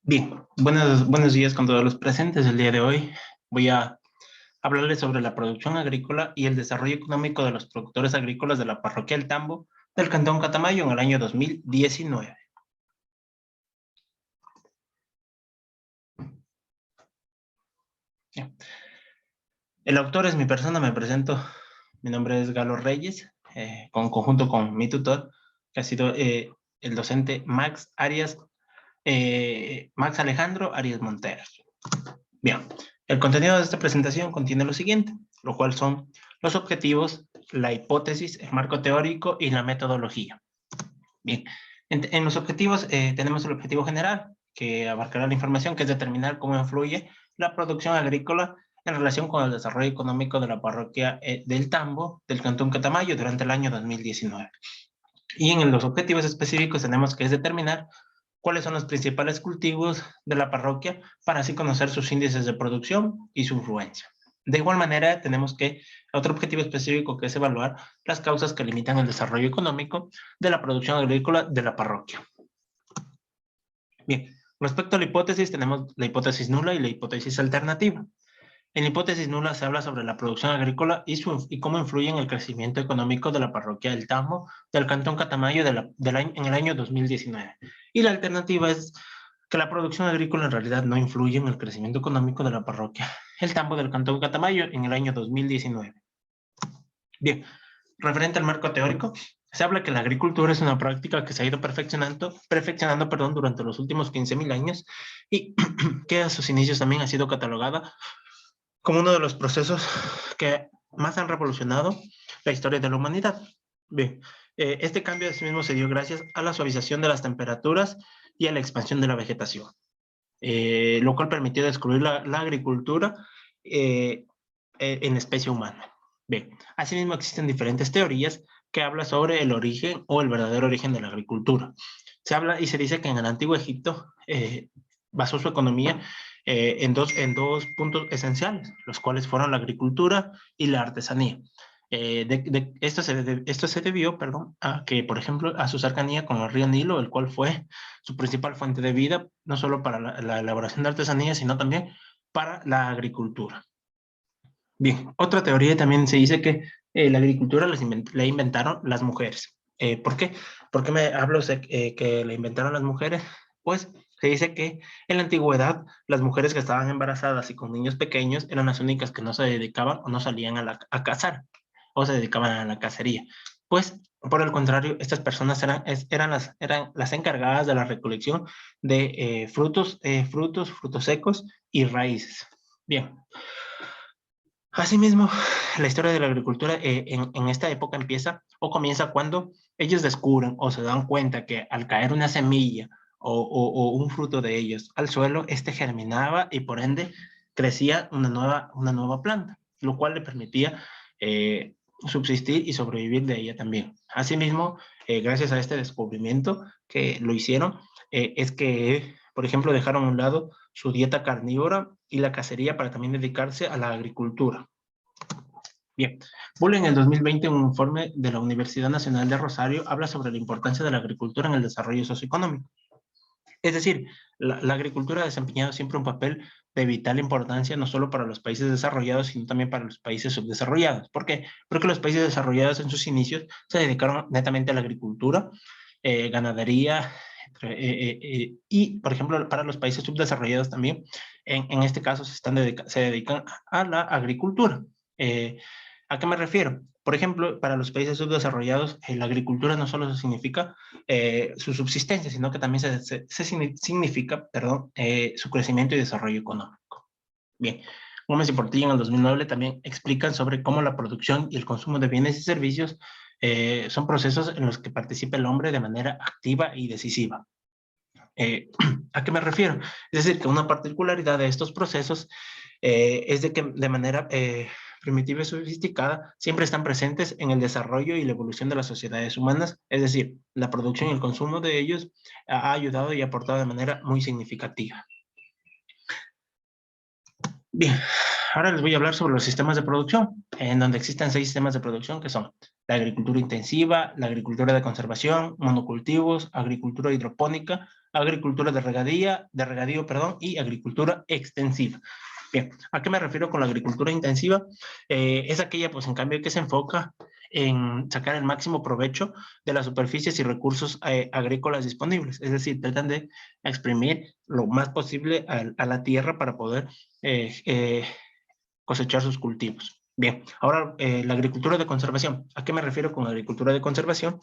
Bien, buenos días con todos los presentes. El día de hoy voy a hablarles sobre la producción agrícola y el desarrollo económico de los productores agrícolas de la parroquia El Tambo del Cantón Catamayo en el año 2019. Bien. El autor es mi persona, me presento. Mi nombre es Galo Reyes, conjunto con mi tutor, que ha sido el docente Max Alejandro Arias Monteros. Bien, el contenido de esta presentación contiene lo siguiente, lo cual son los objetivos, la hipótesis, el marco teórico y la metodología. Bien, en los objetivos tenemos el objetivo general, que abarcará la información, que es determinar cómo influye la producción agrícola en relación con el desarrollo económico de la parroquia del Tambo, del Cantón Catamayo, durante el año 2019. Y en los objetivos específicos tenemos que determinar cuáles son los principales cultivos de la parroquia para así conocer sus índices de producción y su influencia. De igual manera, tenemos otro objetivo específico, que es evaluar las causas que limitan el desarrollo económico de la producción agrícola de la parroquia. Bien, respecto a la hipótesis, tenemos la hipótesis nula y la hipótesis alternativa. En la hipótesis nula se habla sobre la producción agrícola y cómo influye en el crecimiento económico de la parroquia del Tambo, del Cantón Catamayo en el año 2019. Y la alternativa es que la producción agrícola en realidad no influye en el crecimiento económico de la parroquia El Tambo del Cantón Catamayo en el año 2019. Bien, referente al marco teórico, se habla que la agricultura es una práctica que se ha ido perfeccionando durante los últimos 15.000 años y que a sus inicios también ha sido catalogada como uno de los procesos que más han revolucionado la historia de la humanidad. Bien, este cambio asimismo se dio gracias a la suavización de las temperaturas y a la expansión de la vegetación, lo cual permitió descubrir la agricultura en especie humana. Bien, asimismo existen diferentes teorías que hablan sobre el origen o el verdadero origen de la agricultura. Se habla y se dice que en el antiguo Egipto basó su economía en dos puntos esenciales, los cuales fueron la agricultura y la artesanía. Esto se debió, a que, por ejemplo, a su cercanía con el río Nilo, el cual fue su principal fuente de vida, no solo para la elaboración de artesanía, sino también para la agricultura. Bien, otra teoría también se dice que la agricultura la inventaron las mujeres. ¿Por qué? ¿Por qué me hablo de que la inventaron las mujeres? Pues se dice que en la antigüedad las mujeres que estaban embarazadas y con niños pequeños eran las únicas que no se dedicaban o no salían a cazar o se dedicaban a la cacería. Pues, por el contrario, estas personas eran las encargadas de la recolección de frutos secos y raíces. Bien. Asimismo, la historia de la agricultura en esta época empieza o comienza cuando ellos descubren o se dan cuenta que al caer una semilla o un fruto de ellos al suelo, este germinaba y por ende crecía una nueva planta, lo cual le permitía subsistir y sobrevivir de ella también. Asimismo, gracias a este descubrimiento que lo hicieron, es que, por ejemplo, dejaron a un lado su dieta carnívora y la cacería para también dedicarse a la agricultura. Bien, Bull en el 2020, un informe de la Universidad Nacional de Rosario, habla sobre la importancia de la agricultura en el desarrollo socioeconómico. Es decir, la agricultura ha desempeñado siempre un papel de vital importancia, no solo para los países desarrollados, sino también para los países subdesarrollados. ¿Por qué? Porque los países desarrollados en sus inicios se dedicaron netamente a la agricultura, ganadería, y, por ejemplo, para los países subdesarrollados también, en este caso se dedican a la agricultura. ¿A qué me refiero? Por ejemplo, para los países subdesarrollados, la agricultura no solo significa su subsistencia, sino que también significa su crecimiento y desarrollo económico. Bien, Gómez y Portilla en el 2009 también explican sobre cómo la producción y el consumo de bienes y servicios son procesos en los que participa el hombre de manera activa y decisiva. ¿A qué me refiero? Es decir, que una particularidad de estos procesos es de que de manera primitiva y sofisticada siempre están presentes en el desarrollo y la evolución de las sociedades humanas, es decir, la producción y el consumo de ellos ha ayudado y aportado de manera muy significativa. Bien, ahora les voy a hablar sobre los sistemas de producción, en donde existen 6 sistemas de producción que son la agricultura intensiva, la agricultura de conservación, monocultivos, agricultura hidropónica, agricultura de regadío, perdón, y agricultura extensiva. Bien, ¿a qué me refiero con la agricultura intensiva? Es aquella, pues, en cambio, que se enfoca en sacar el máximo provecho de las superficies y recursos agrícolas disponibles. Es decir, tratan de exprimir lo más posible a la tierra para poder cosechar sus cultivos. Bien, ahora la agricultura de conservación. ¿A qué me refiero con agricultura de conservación?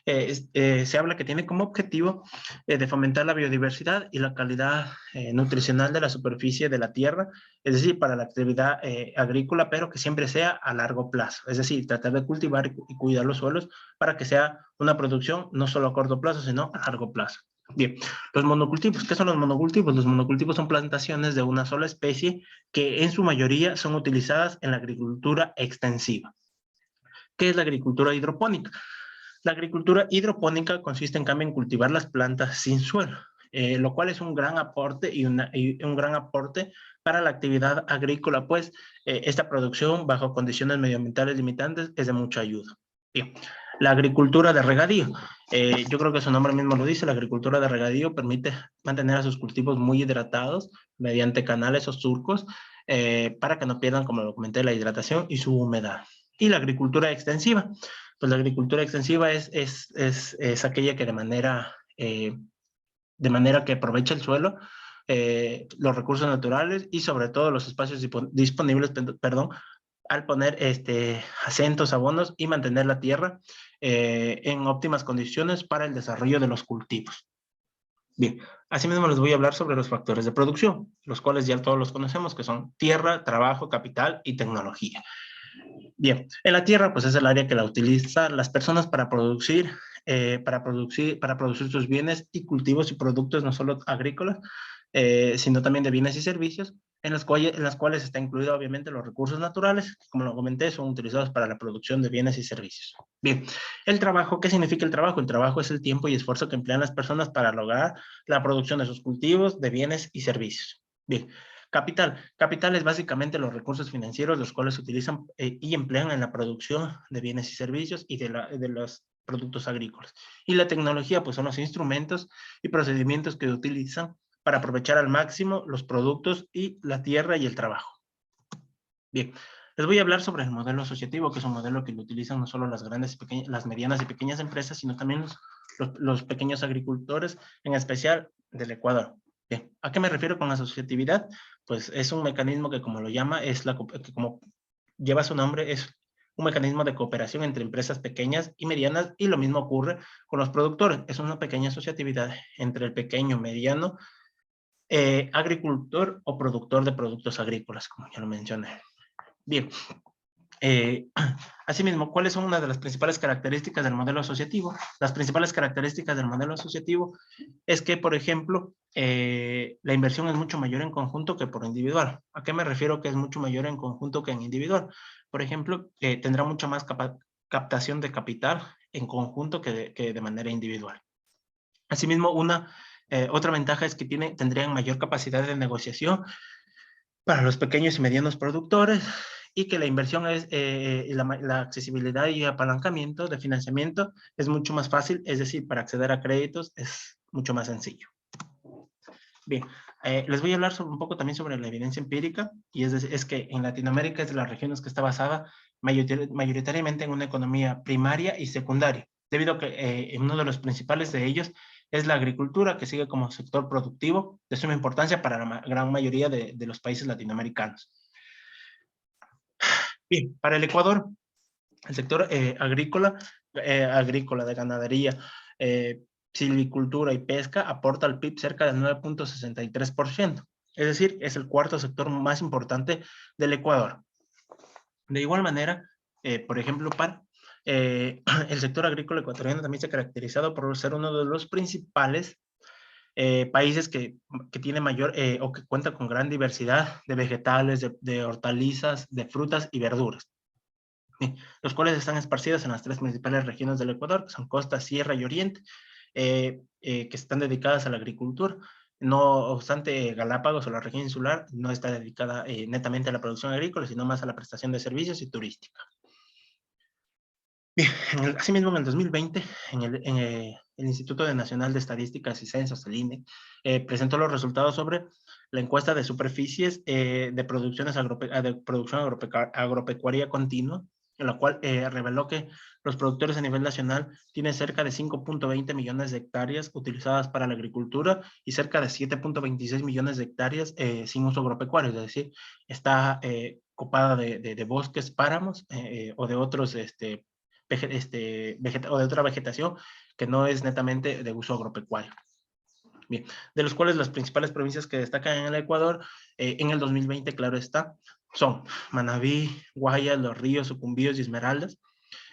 Se habla que tiene como objetivo de fomentar la biodiversidad y la calidad nutricional de la superficie de la tierra, es decir, para la actividad agrícola, pero que siempre sea a largo plazo. Es decir, tratar de cultivar y cuidar los suelos para que sea una producción no solo a corto plazo, sino a largo plazo. Bien, los monocultivos. ¿Qué son los monocultivos? Los monocultivos son plantaciones de una sola especie que en su mayoría son utilizadas en la agricultura extensiva. ¿Qué es la agricultura hidropónica? La agricultura hidropónica consiste en cambio en cultivar las plantas sin suelo, lo cual es un gran aporte y un gran aporte para la actividad agrícola, pues esta producción bajo condiciones medioambientales limitantes es de mucha ayuda. Bien. La agricultura de regadío. Yo creo que su nombre mismo lo dice, la agricultura de regadío permite mantener a sus cultivos muy hidratados mediante canales o surcos para que no pierdan, como lo comenté, la hidratación y su humedad. Y la agricultura extensiva. Pues la agricultura extensiva es aquella que de manera que aprovecha el suelo, los recursos naturales y sobre todo los espacios disponibles, perdón, al poner acentos, abonos y mantener la tierra en óptimas condiciones para el desarrollo de los cultivos. Bien, asimismo les voy a hablar sobre los factores de producción, los cuales ya todos los conocemos, que son tierra, trabajo, capital y tecnología. Bien, en la tierra, pues es el área que la utilizan las personas para producir sus bienes y cultivos y productos, no solo agrícolas, sino también de bienes y servicios, en las cuales está incluido obviamente los recursos naturales, que como lo comenté, son utilizados para la producción de bienes y servicios. Bien, el trabajo, ¿qué significa el trabajo? El trabajo es el tiempo y esfuerzo que emplean las personas para lograr la producción de sus cultivos, de bienes y servicios. Bien, capital. Capital es básicamente los recursos financieros los cuales se utilizan y emplean en la producción de bienes y servicios y de los productos agrícolas. Y la tecnología, pues son los instrumentos y procedimientos que utilizan para aprovechar al máximo los productos y la tierra y el trabajo. Bien, les voy a hablar sobre el modelo asociativo, que es un modelo que lo utilizan no solo las medianas y pequeñas empresas, sino también los pequeños agricultores, en especial del Ecuador. Bien, ¿a qué me refiero con asociatividad? Pues es un mecanismo que, como lo llama, que como lleva su nombre, es un mecanismo de cooperación entre empresas pequeñas y medianas, y lo mismo ocurre con los productores. Es una pequeña asociatividad entre el pequeño, mediano, agricultor o productor de productos agrícolas, como ya lo mencioné. Bien, asimismo, ¿cuáles son una de las principales características del modelo asociativo? Las principales características del modelo asociativo es que, por ejemplo, la inversión es mucho mayor en conjunto que por individual. ¿A qué me refiero que es mucho mayor en conjunto que en individual? Por ejemplo, tendrá mucha más captación de capital en conjunto que de manera individual. Asimismo, otra ventaja es que tendrían mayor capacidad de negociación para los pequeños y medianos productores y que la inversión la accesibilidad y apalancamiento de financiamiento es mucho más fácil, es decir, para acceder a créditos es mucho más sencillo. Bien, les voy a hablar un poco también sobre la evidencia empírica, y es que en Latinoamérica es de las regiones que está basada mayoritariamente en una economía primaria y secundaria, debido a que uno de los principales de ellos es la agricultura, que sigue como sector productivo de suma importancia para la gran mayoría de los países latinoamericanos. Bien, para el Ecuador, el sector agrícola, de ganadería, silvicultura y pesca aporta al PIB cerca del 9.63%. Es decir, es el cuarto sector más importante del Ecuador. De igual manera, por ejemplo, el sector agrícola ecuatoriano también se ha caracterizado por ser uno de los principales países que tiene mayor o que cuenta con gran diversidad de vegetales, de hortalizas, de frutas y verduras, los cuales están esparcidos en las tres principales regiones del Ecuador, que son costa, sierra y oriente, que están dedicadas a la agricultura. No obstante, Galápagos o la región insular no está dedicada netamente a la producción agrícola, sino más a la prestación de servicios y turística. Bien, asimismo en el 2020, el Instituto Nacional de Estadísticas y Censos, el INE, presentó los resultados sobre la encuesta de superficies de producción agropecuaria continua, en la cual reveló que los productores a nivel nacional tienen cerca de 5.20 millones de hectáreas utilizadas para la agricultura y cerca de 7.26 millones de hectáreas sin uso agropecuario, es decir, está copada de bosques, páramos o de otros o de otra vegetación que no es netamente de uso agropecuario. Bien, de los cuales las principales provincias que destacan en el Ecuador en el 2020, claro está, son Manabí, Guayas, Los Ríos, Sucumbíos y Esmeraldas,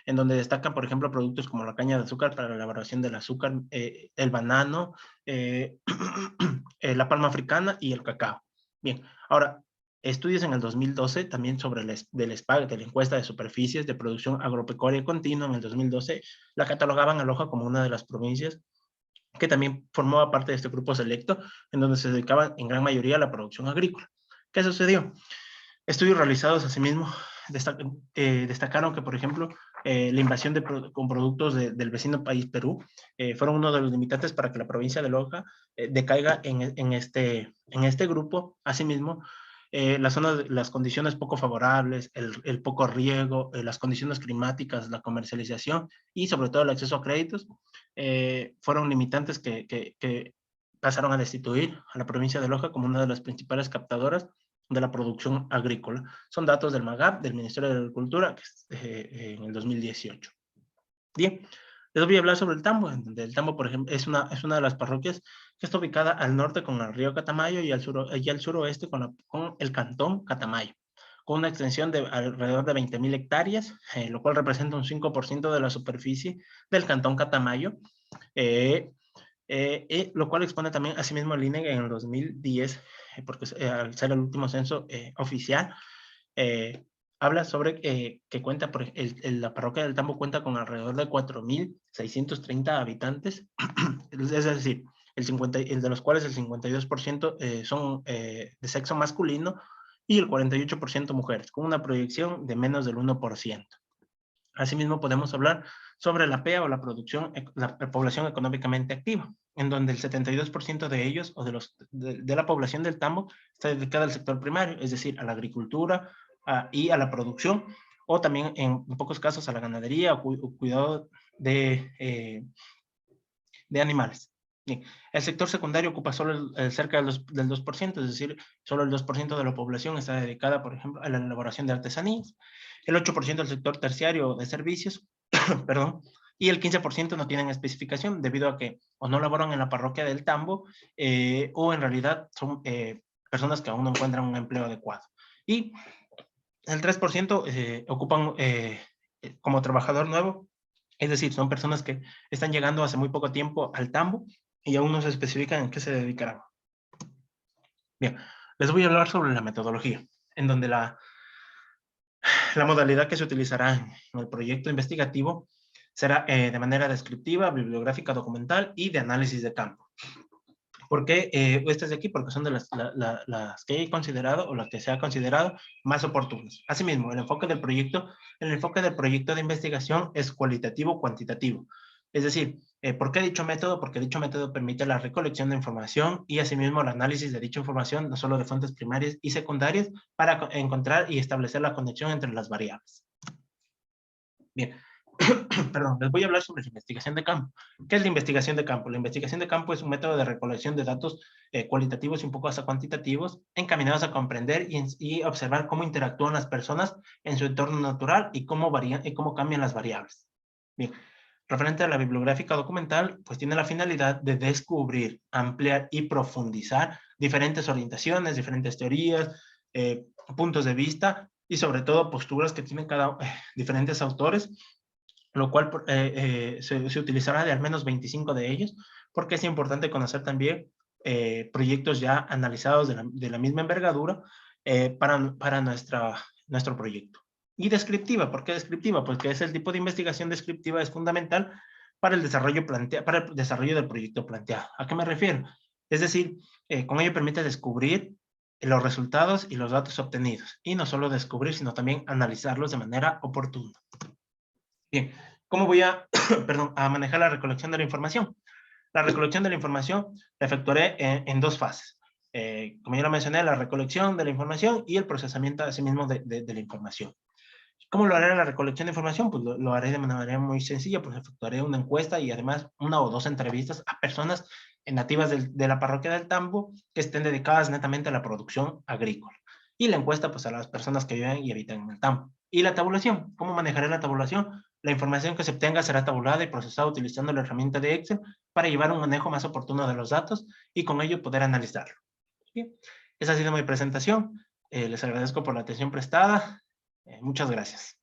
en donde destacan, por ejemplo, productos como la caña de azúcar para la elaboración del azúcar, el banano, la palma africana y el cacao. Bien, ahora, estudios en el 2012 también sobre del SPAG, de la encuesta de superficies de producción agropecuaria continua en el 2012, la catalogaban a Loja como una de las provincias que también formaba parte de este grupo selecto, en donde se dedicaba en gran mayoría a la producción agrícola. ¿Qué sucedió? Estudios realizados asimismo destacaron que, por ejemplo, la invasión con productos del vecino país Perú fueron uno de los limitantes para que la provincia de Loja decaiga en este grupo. Asimismo, las condiciones poco favorables, el poco riego, las condiciones climáticas, la comercialización y sobre todo el acceso a créditos fueron limitantes que pasaron a destituir a la provincia de Loja como una de las principales captadoras de la producción agrícola. Son datos del MAGAP, del Ministerio de Agricultura, en el 2018. Bien, les voy a hablar sobre el Tambo, en donde el Tambo, por ejemplo, es una de las parroquias que está ubicada al norte con el río Catamayo y al suroeste con el cantón Catamayo, con una extensión de alrededor de 20.000 hectáreas, lo cual representa un 5% de la superficie del cantón Catamayo, lo cual expone también asimismo el INE en el 2010, porque al ser el último censo oficial, habla sobre que cuenta, la parroquia del Tambo cuenta con alrededor de 4.630 habitantes, es decir, de los cuales el 52% son de sexo masculino y el 48% mujeres, con una proyección de menos del 1%. Asimismo, podemos hablar sobre la PEA o la población económicamente activa, en donde el 72% de ellos o de la población del Tambo está dedicada al sector primario, es decir, a la agricultura y a la producción, o también en pocos casos a la ganadería o cuidado de animales. Bien. El sector secundario ocupa solo cerca del 2%, es decir, solo el 2% de la población está dedicada, por ejemplo, a la elaboración de artesanías, el 8% del sector terciario de servicios, perdón, y el 15% no tienen especificación debido a que o no laboran en la parroquia del Tambo o en realidad son personas que aún no encuentran un empleo adecuado. Y el 3% ocupan como trabajador nuevo, es decir, son personas que están llegando hace muy poco tiempo al Tambo y aún no se especifican en qué se dedicarán. Bien, les voy a hablar sobre la metodología, en donde la modalidad que se utilizará en el proyecto investigativo será de manera descriptiva, bibliográfica, documental y de análisis de campo. ¿Por qué estas de aquí? Porque son de las que he considerado o las que se ha considerado más oportunas. Asimismo, el enfoque del proyecto de investigación es cualitativo-cuantitativo. Es decir, ¿por qué dicho método? Porque dicho método permite la recolección de información y asimismo el análisis de dicha información, no solo de fuentes primarias y secundarias, para encontrar y establecer la conexión entre las variables. Bien, perdón, les voy a hablar sobre la investigación de campo. ¿Qué es la investigación de campo? La investigación de campo es un método de recolección de datos cualitativos y un poco hasta cuantitativos, encaminados a comprender y observar cómo interactúan las personas en su entorno natural y cómo cambian las variables. Bien, referente a la bibliográfica documental, pues tiene la finalidad de descubrir, ampliar y profundizar diferentes orientaciones, diferentes teorías, puntos de vista y sobre todo posturas que tienen diferentes autores, lo cual se utilizará de al menos 25 de ellos, porque es importante conocer también proyectos ya analizados de la misma envergadura para nuestro proyecto. Y descriptiva, ¿por qué descriptiva? Porque es el tipo de investigación descriptiva es fundamental para el desarrollo del proyecto planteado. ¿A qué me refiero? Es decir, con ello permite descubrir los resultados y los datos obtenidos, y no solo descubrir, sino también analizarlos de manera oportuna. Bien, ¿Cómo voy a, perdón, a manejar la recolección de la información? La recolección de la información la efectuaré en dos fases. Como ya lo mencioné, la recolección de la información y el procesamiento asimismo de la información. ¿Cómo lo haré la recolección de información? Pues lo haré de una manera muy sencilla, pues efectuaré una encuesta y además una o dos entrevistas a personas nativas de la parroquia del Tambo que estén dedicadas netamente a la producción agrícola. Y la encuesta, pues a las personas que viven y habitan en el Tambo. Y la tabulación, ¿cómo manejaré la tabulación? La información que se obtenga será tabulada y procesada utilizando la herramienta de Excel para llevar un manejo más oportuno de los datos y con ello poder analizarlo. Bien, esa ha sido mi presentación. Les agradezco por la atención prestada. Muchas gracias.